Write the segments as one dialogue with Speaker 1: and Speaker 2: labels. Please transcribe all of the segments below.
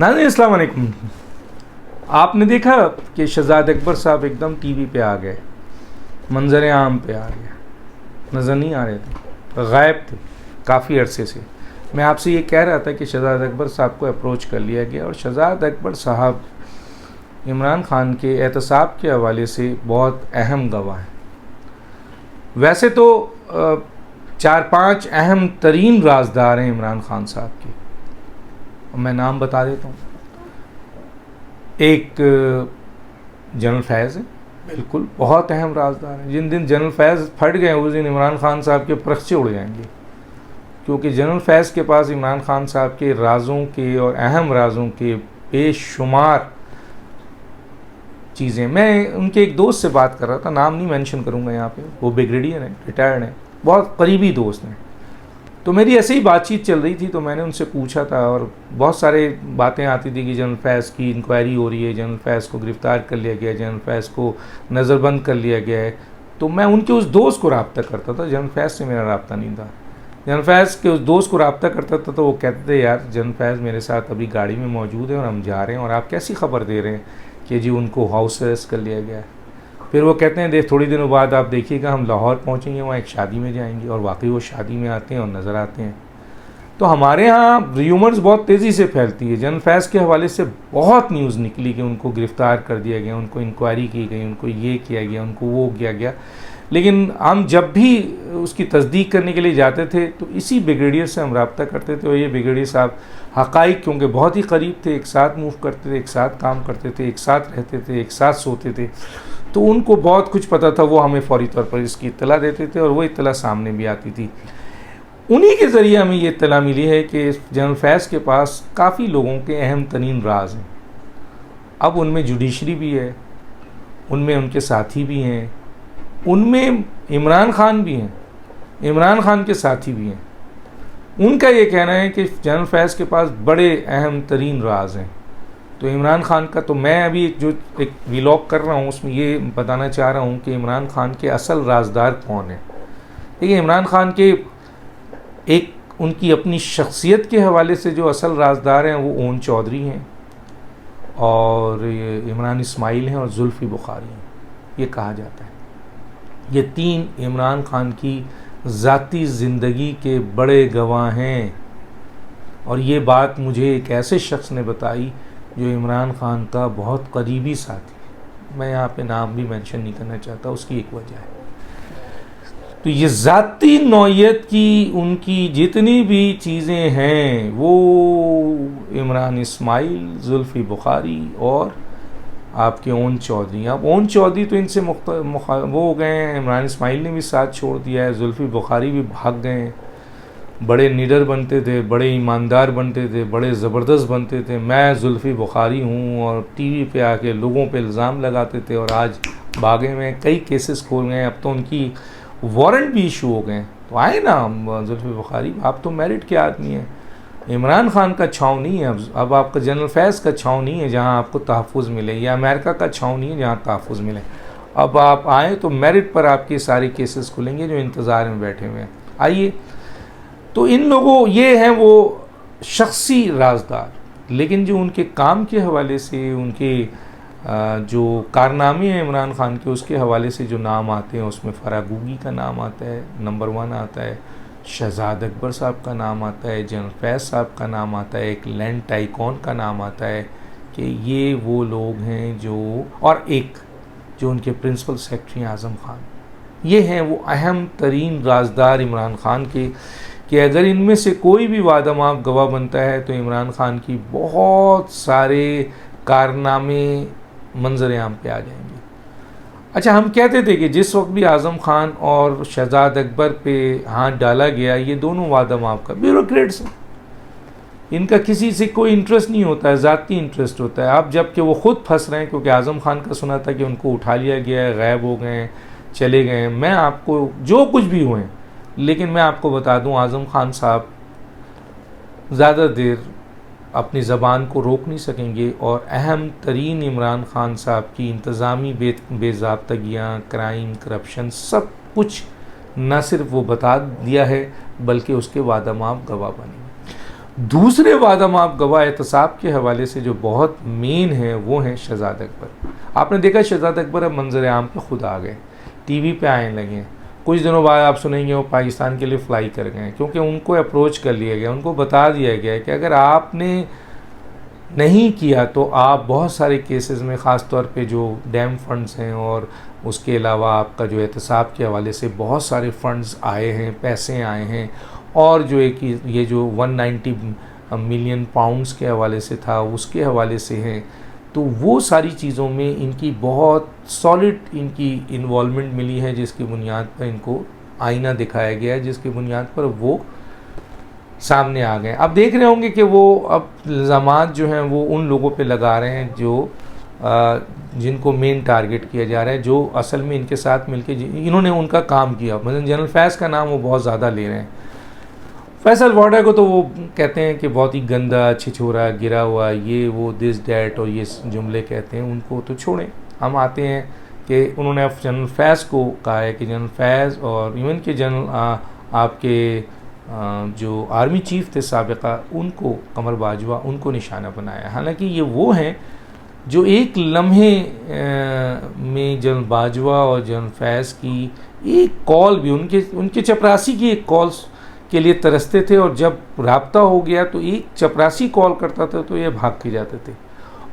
Speaker 1: नाज़रीन अस्सलाम वालेकुम। आपने देखा कि शहजाद अकबर साहब एकदम टीवी पे आ गए, मंजर आम पे आ गए, नज़र नहीं आ रहे थे, गायब थे काफ़ी अरसे से। मैं आपसे ये कह रहा था कि शहजाद अकबर साहब को अप्रोच कर लिया गया और शहजाद अकबर साहब इमरान खान के एहतसाब के हवाले से बहुत अहम गवाह हैं। वैसे तो 4-5 अहम तरीन राजदार हैं इमरान खान साहब के, मैं नाम बता देता हूँ। एक जनरल फैज़ है, बिल्कुल बहुत अहम राजदार हैं। जिन दिन जनरल फैज़ फट गए उस दिन इमरान खान साहब के परखचे उड़ जाएंगे, क्योंकि जनरल फैज़ के पास इमरान खान साहब के राज़ों के और अहम राज़ों के बेशुमार चीज़ें। मैं उनके एक दोस्त से बात कर रहा था, नाम नहीं मेंशन करूँगा यहाँ पे, वो ब्रिगेडियर हैं, रिटायर्ड हैं, बहुत करीबी दोस्त हैं। तो मेरी ऐसे ही बातचीत चल रही थी तो मैंने उनसे पूछा था और बहुत सारे बातें आती थी कि जनरल फैज़ की इंक्वायरी हो रही है, जनरल फैज़ को गिरफ़्तार कर लिया गया, जनरल फैज़ को नज़रबंद कर लिया गया है। तो मैं उनके उस दोस्त को रब्ता करता था, जनरल फैज़ से मेरा रब्ता नहीं था। जनरल फैज़ के उस दोस्त को रब्ता करता था तो वो कहते थे, यार जनरल फैज़ मेरे साथ अभी गाड़ी में मौजूद है और हम जा रहे हैं और आप कैसी खबर दे रहे हैं कि जी उनको हाउस अरेस्ट कर लिया गया है। फिर वो कहते हैं देख थोड़ी दिनों बाद आप देखिएगा हम लाहौर पहुंचेंगे, वहाँ एक शादी में जाएंगे, और वाकई वो शादी में आते हैं और नज़र आते हैं। तो हमारे यहाँ र्यूमर्स बहुत तेज़ी से फैलती है। जनरल फैज़ के हवाले से बहुत न्यूज़ निकली कि उनको गिरफ़्तार कर दिया गया, उनको इंक्वायरी की गई, उनको ये किया गया, उनको वो किया गया। लेकिन हम जब भी उसकी तस्दीक करने के लिए जाते थे तो इसी ब्रिगेडियर से हम रब्ता करते थे और ये ब्रिगेडियर साहब हक़ाइक़ क्योंकि बहुत ही करीब थे, एक साथ मूव करते थे, एक साथ काम करते थे, एक साथ रहते थे, एक साथ सोते थे, तो उनको बहुत कुछ पता था। वो हमें फ़ौरी तौर पर इसकी इत्तला देते थे और वो इत्तला सामने भी आती थी। उन्हीं के ज़रिए हमें ये इत्तला मिली है कि जनरल फैज़ के पास काफ़ी लोगों के अहम तरीन राज हैं। अब उनमें जुडिशरी भी है, उनमें उनके साथी भी हैं, उनमें इमरान खान भी हैं, इमरान खान के साथी भी हैं। उनका ये कहना है कि जनरल फैज़ के पास बड़े अहम तरीन राज हैं। तो इमरान खान का तो मैं अभी जो एक व्लॉग कर रहा हूँ उसमें ये बताना चाह रहा हूँ कि इमरान खान के असल राजदार कौन है। देखिए इमरान खान के एक उनकी अपनी शख्सियत के हवाले से जो असल राजदार हैं वो ओन चौधरी हैं और इमरान इस्माइल हैं और जुल्फ़ी बुखारी हैं, ये कहा जाता है। ये 3 इमरान खान की ज़ाती ज़िंदगी के बड़े गवाह हैं और ये बात मुझे एक ऐसे शख्स ने बताई जो इमरान खान का बहुत करीबी साथी है। मैं यहाँ पे नाम भी मेंशन नहीं करना चाहता, उसकी एक वजह है। तो ये ज़ाती नौइयत की उनकी जितनी भी चीज़ें हैं वो इमरान इस्माइल, जुल्फ़ी बुखारी और आपके ओन चौधरी। अब ओन चौधरी तो इनसे वो हो गए हैं, इमरान इस्माइल ने भी साथ छोड़ दिया है, जुल्फ़ी बुखारी भी भाग गए हैं। बड़े निडर बनते थे, बड़े ईमानदार बनते थे, बड़े ज़बरदस्त बनते थे, मैं जुल्फ़ी बुखारी हूँ, और टीवी पे आके लोगों पे इल्ज़ाम लगाते थे और आज भागे में कई केसेस खोल गए। अब तो उनकी वारंट भी इशू हो गए। तो आए ना जुल्फ़ी बुखारी, आप तो मेरिट के आदमी हैं, इमरान खान का छाँव नहीं है। अब आपका जनरल फैज़ का छाँव नहीं है जहाँ आपको तहफ़्फ़ुज़ मिले, या अमेरिका का छाँव नहीं है जहाँ तहफ़्फ़ुज़ मिले। अब आप आएँ तो मेरिट पर आपके सारे केसेस खुलेंगे जो इंतज़ार में बैठे हुए हैं। आइए, तो इन लोगों ये हैं वो शख्सी राजदार, लेकिन जो उनके काम के हवाले से, उनके जो कारनामे हैं इमरान खान के, उसके हवाले से जो नाम आते हैं उसमें फरागूगी का नाम आता है, नंबर 1 आता है, शहजाद अकबर साहब का नाम आता है, जनरल फैज़ साहब का नाम आता है, एक लैंड टाइकॉन का नाम आता है कि ये वो लोग हैं जो, और एक जो उनके प्रिंसिपल सेक्रेटरी आज़म खान, ये हैं वो अहम तरीन राजदार इमरान खान के, कि अगर इनमें से कोई भी वादमाफ गवाह बनता है तो इमरान खान की बहुत सारे कारनामे मंजर आम पे आ जाएंगे। अच्छा, हम कहते थे कि जिस वक्त भी आज़म खान और शहजाद अकबर पे हाथ डाला गया, ये दोनों वादमाफ का ब्यूरोक्रेट्स हैं, इनका किसी से कोई इंटरेस्ट नहीं होता है, ज़ाती इंटरेस्ट होता है। अब जबकि वो ख़ुद फंस रहे हैं, क्योंकि आज़म खान का सुना था कि उनको उठा लिया गया है, गायब हो गए हैं, चले गए हैं। मैं आपको जो कुछ भी हुए, लेकिन मैं आपको बता दूं आज़म खान साहब ज़्यादा देर अपनी ज़बान को रोक नहीं सकेंगे और अहम तरीन इमरान खान साहब की इंतज़ामी बेज़ाब्तगियाँ, क्राइम, करप्शन, सब कुछ न सिर्फ वो बता दिया है बल्कि उसके वादमाफ गवाह बने। दूसरे वादा माफ गवाह एहतसाब के हवाले से जो बहुत मेन है वो हैं शहजाद अकबर। आपने देखा शहजाद अकबर अब मंजर आम पे खुद आ गए, टीवी पे आने लगे हैं। कुछ दिनों बाद आप सुनेंगे वो पाकिस्तान के लिए फ़्लाई कर गए, क्योंकि उनको अप्रोच कर लिया गया, उनको बता दिया गया है कि अगर आपने नहीं किया तो आप बहुत सारे केसेस में, ख़ास तौर पे जो डैम फंड्स हैं और उसके अलावा आपका जो एहतसाब के हवाले से बहुत सारे फंड्स आए हैं, पैसे आए हैं, और जो एक ये जो 190 मिलियन पाउंड्स के हवाले से था उसके हवाले से हैं, तो वो सारी चीज़ों में इनकी बहुत सॉलिड इनकी इन्वॉल्वमेंट मिली है, जिसकी बुनियाद पर इनको आईना दिखाया गया है, जिसकी बुनियाद पर वो सामने आ गए। अब देख रहे होंगे कि वो अब इल्ज़ामात जो हैं वो उन लोगों पे लगा रहे हैं जो जिनको मेन टारगेट किया जा रहा है, जो असल में इनके साथ मिलके इन्होंने उनका काम किया। मतलब जनरल फैज़ का नाम वो बहुत ज़्यादा ले रहे हैं। फैसल वाडा को तो वो कहते हैं कि बहुत ही गंदा, छिछोरा, गिरा हुआ, ये वो, दिस डैट और ये जुमले कहते हैं, उनको तो छोड़ें। हम आते हैं कि उन्होंने अब जनरल फैज़ को कहा है कि जनरल फैज़ और इवन के जनरल आपके जो आर्मी चीफ थे साबिका, उनको, कमर बाजवा, उनको निशाना बनाया। हालांकि ये वो हैं जो एक लम्हे में जनरल बाजवा और जनरल फैज़ की एक कॉल भी, उनके चपरासी की एक कॉल के लिए तरसते थे, और जब राब्ता हो गया तो एक चपरासी कॉल करता था तो ये भाग के जाते थे।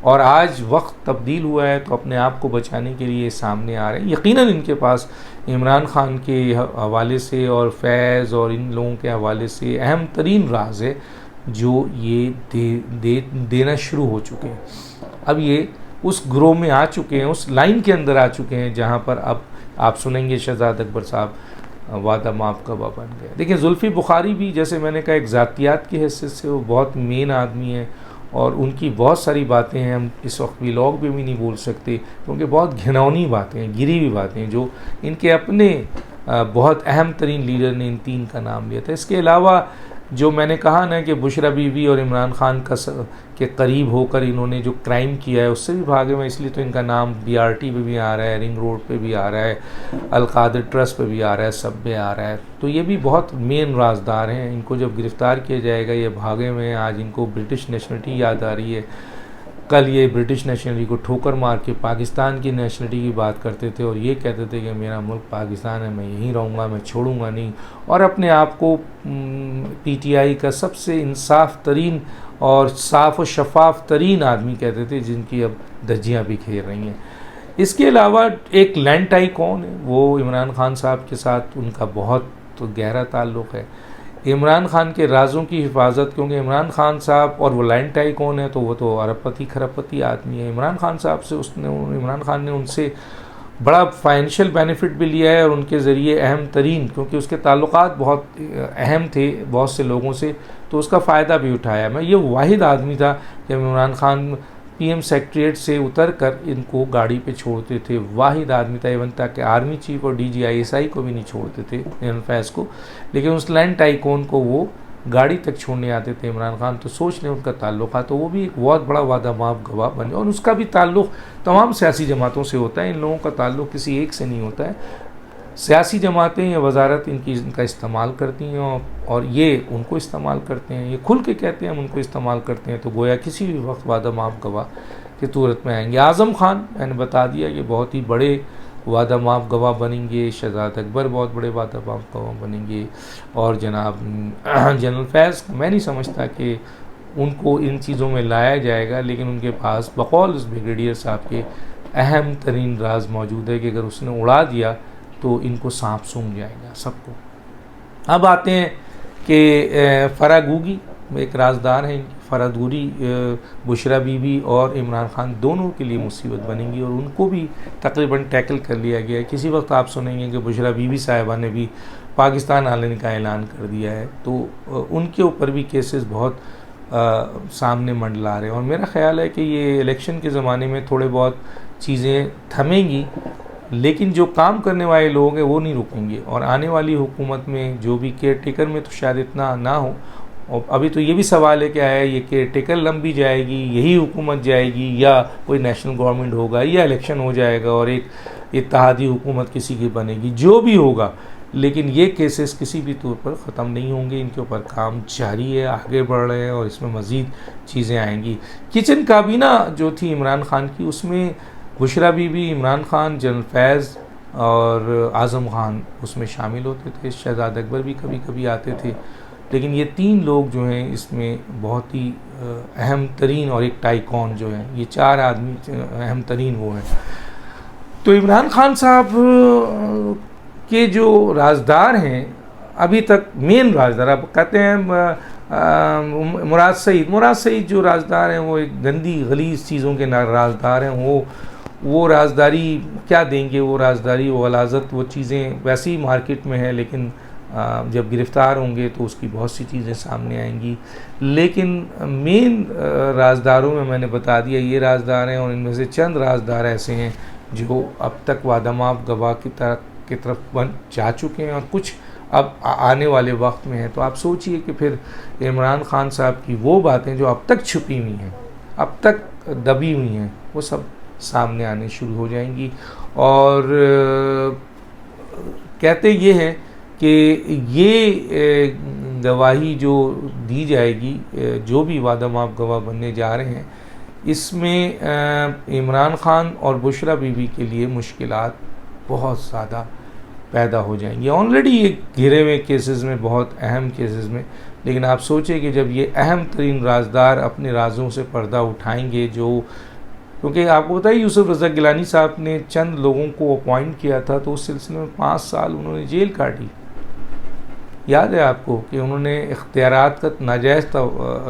Speaker 1: और आज वक्त तब्दील हुआ है तो अपने आप को बचाने के लिए सामने आ रहे हैं। यकीनन इनके पास इमरान ख़ान के हवाले से और फैज़ और इन लोगों के हवाले से अहम तरीन राज है जो ये देना शुरू हो चुके हैं। अब ये उस ग्रोह में आ चुके हैं, उस लाइन के अंदर आ चुके हैं जहाँ पर अब आप सुनेंगे शहजाद अकबर साहब वादा माफ गवाह बन गए। देखिए जुल्फ़ी बुखारी भी, जैसे मैंने कहा, एक ज़ातियात की हैसियत से वो बहुत मेन आदमी है, और उनकी बहुत सारी बातें हैं हम इस वक्त व्लॉग पे भी नहीं बोल सकते, क्योंकि बहुत घिनौनी बातें हैं, गिरी हुई बातें हैं, जो इनके अपने बहुत अहम तरीन लीडर ने इन तीन का नाम लिया था। इसके अलावा जो मैंने कहा ना कि बुशरा बीवी और इमरान ख़ान के करीब होकर इन्होंने जो क्राइम किया है उससे भी भागे हुए, इसलिए तो इनका नाम BRT पे भी आ रहा है, रिंग रोड पे भी आ रहा है, अलकादर ट्रस्ट पे भी आ रहा है, सब पे आ रहा है। तो ये भी बहुत मेन राजदार हैं। इनको जब गिरफ़्तार किया जाएगा, ये भागे हुए हैं। आज इनको ब्रिटिश नेशनलिटी याद आ रही है। कल ये ब्रिटिश नेशनलिटी को ठोकर मार के पाकिस्तान की नेशनलिटी की बात करते थे, और ये कहते थे कि मेरा मुल्क पाकिस्तान है, मैं यहीं रहूँगा, मैं छोड़ूंगा नहीं, और अपने आप को PTI का सबसे इंसाफ तरीन और साफ़ व शफाफ तरीन आदमी कहते थे, जिनकी अब धज्जियाँ बिखेर रही हैं। इसके अलावा एक लैंड टाइकून है, वो इमरान ख़ान साहब के साथ उनका बहुत गहरा ताल्लुक़ है। इमरान ख़ान के राज़ों की हिफाजत, क्योंकि इमरान ख़ान साहब और वो लैंड टाइकून है, तो वो तो अरबपति खरबपति आदमी है। इमरान ख़ान साहब से इमरान ख़ान ने उनसे बड़ा फाइनेंशियल बेनिफिट भी लिया है, और उनके ज़रिए अहम तरीन, क्योंकि उसके ताल्लुकात बहुत अहम थे बहुत से लोगों से, तो उसका फ़ायदा भी उठाया। मैं ये वाहिद आदमी था जब इमरान ख़ान PM सेक्रेटरीट से उतर कर इनको गाड़ी पे छोड़ते थे, वाहिद आदमी था। इवन तक आर्मी चीफ और DGI को भी नहीं छोड़ते थे जनरल फैज़ को, लेकिन उस लैंड टाइकून को वो गाड़ी तक छोड़ने आते थे इमरान ख़ान। तो सोच लें उनका ताल्लुक़ था, तो वो भी एक बहुत बड़ा वादा माफ गवाह बन गया। और उसका भी ताल्लुक़ तमाम सियासी जमातों से होता है, इन लोगों का ताल्लुक़ किसी एक से नहीं होता है। सियासी जमातें या वजारत इनका इस्तेमाल करती हैं, और ये उनको इस्तेमाल करते हैं, ये खुल के कहते हैं हम उनको इस्तेमाल करते हैं, तो गोया किसी भी वक्त वादा माफ गवाह की सूरत में आएंगे। आज़म खान, मैंने बता दिया कि बहुत ही बड़े वादा माफ गवाह बनेंगे, शहजाद अकबर बहुत बड़े वादा माफ गवाह बनेंगे, और जनाब जनरल फैज़, मैं नहीं समझता कि उनको इन चीज़ों में लाया जाएगा, लेकिन उनके पास बकौल उस ब्रिगेडियर साहब के अहम तरीन राज मौजूद है कि अगर उसने उड़ा दिया तो इनको सांप सूंघ जाएगा सबको। अब आते हैं कि फरागूगी एक राजदार हैं, फरादूरी बुशरा बीवी और इमरान ख़ान दोनों के लिए मुसीबत बनेंगी, और उनको भी तकरीबन टैकल कर लिया गया है। किसी वक्त आप सुनेंगे कि बुशरा बीवी साहिबा ने भी पाकिस्तान आने का ऐलान कर दिया है, तो उनके ऊपर भी केसेस बहुत सामने मंडला रहे हैं। और मेरा ख़्याल है कि ये इलेक्शन के ज़माने में थोड़े बहुत चीज़ें थमेंगी, लेकिन जो काम करने वाले लोग हैं वो नहीं रुकेंगे, और आने वाली हुकूमत में जो भी केयर टेकर में तो शायद इतना ना हो। और अभी तो ये भी सवाल है क्या है, ये केयर टेकर लंबी जाएगी, यही हुकूमत जाएगी, या कोई नेशनल गवर्नमेंट होगा, या इलेक्शन हो जाएगा और एक इत्तेहादी हुकूमत किसी की बनेगी, जो भी होगा, लेकिन ये केसेस किसी भी तौर पर ख़त्म नहीं होंगे, इनके ऊपर काम जारी है, आगे बढ़ रहे हैं और इसमें मज़ीद चीज़ें आएंगी। किचन काबीना जो थी इमरान खान की, उसमें बुशरा बीबी, इमरान खान, जनरल फैज़ और आज़म खान उसमें शामिल होते थे। शहजाद अकबर भी कभी कभी आते थे, लेकिन ये 3 लोग जो हैं इसमें बहुत ही अहम तरीन, और एक टाइकॉन जो है, ये 4 आदमी अहम तरीन वो हैं। तो इमरान खान साहब के जो राजदार हैं अभी तक, मेन राजदार आप कहते हैं मुराद सईद जो राजदार हैं वो एक गंदी गलीज़ चीज़ों के राजदार हैं। वो राजदारी क्या देंगे, वो राजदारी, वो गलाज़त, वो चीज़ें वैसे ही मार्केट में है, लेकिन जब गिरफ़्तार होंगे तो उसकी बहुत सी चीज़ें सामने आएंगी। लेकिन मेन राजदारों में मैंने बता दिया ये राजदार हैं, और इनमें से चंद राजदार ऐसे हैं जो अब तक वादामाफ गवाह की तरफ बन जा चुके हैं, और कुछ अब आने वाले वक्त में हैं। तो आप सोचिए कि फिर इमरान खान साहब की वो बातें जो अब तक छुपी हुई हैं, अब तक दबी हुई हैं, वो सब सामने आने शुरू हो जाएंगी। और कहते ये हैं कि ये गवाही जो दी जाएगी, जो भी वादामाफ गवाह बनने जा रहे हैं, इसमें इमरान खान और बुशरा बीबी के लिए मुश्किलात बहुत ज़्यादा पैदा हो जाएंगी। ऑलरेडी ये घिरे हुए केसेस में, बहुत अहम केसेस में, लेकिन आप सोचें कि जब ये अहम तरीन राजदार अपने राजों से पर्दा उठाएंगे, जो क्योंकि आपको बताइए यूसुफ रज़ा गिलानी साहब ने चंद लोगों को अपॉइंट किया था, तो उस सिलसिले में 5 साल उन्होंने जेल काटी। याद है आपको कि उन्होंने इख्तियारात का नाजायज़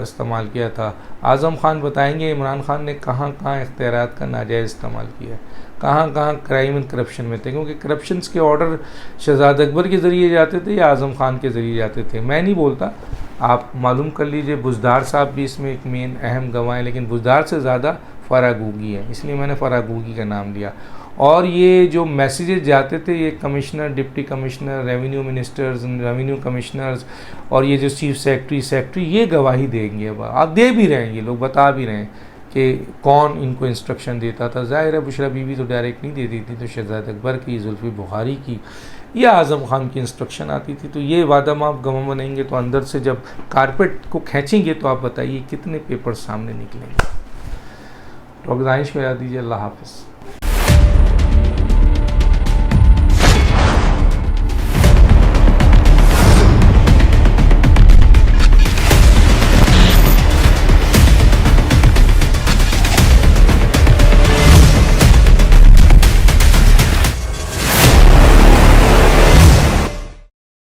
Speaker 1: इस्तेमाल किया था। आज़म खान बताएंगे इमरान खान ने कहाँ कहाँ इख्तियारात का नाजायज़ इस्तेमाल किया है, कहाँ कहाँ क्राइम एंड करप्शन में थे, क्योंकि करप्शंस के ऑर्डर शहजाद अकबर के ज़रिए जाते थे या आज़म खान के ज़रिए जाते थे। मैं नहीं बोलता, आप मालूम कर लीजिए। बुज़दार साहब भी इसमें एक मेन अहम गवाह हैं, लेकिन बुज़दार से ज़्यादा फरागूगी है, इसलिए मैंने फरागूगी का नाम लिया। और ये जो मैसेजेस जाते थे, ये commissioner, deputy commissioner, revenue ministers, revenue commissioners, और ये जो चीफ सेक्रेटरी, ये गवाही देंगे। अब आप दे भी रहे हैं, ये लोग बता भी रहे हैं कि कौन इनको इंस्ट्रक्शन देता था। ज़ाहिर है बुशरा बीवी तो डायरेक्ट नहीं देती थी, तो शहजाद अकबर की, जुल्फ़ी बुखारी की या आज़म खान की इंस्ट्रक्शन आती थी। तो ये वादामाफ गवाह बनेंगे, तो अंदर से जब कारपेट को खींचेंगे तो आप बताइए कितने पेपर सामने निकलेंगे। डॉक्टर दानिश को याद दीजिए। अल्लाह हाफ़िज़।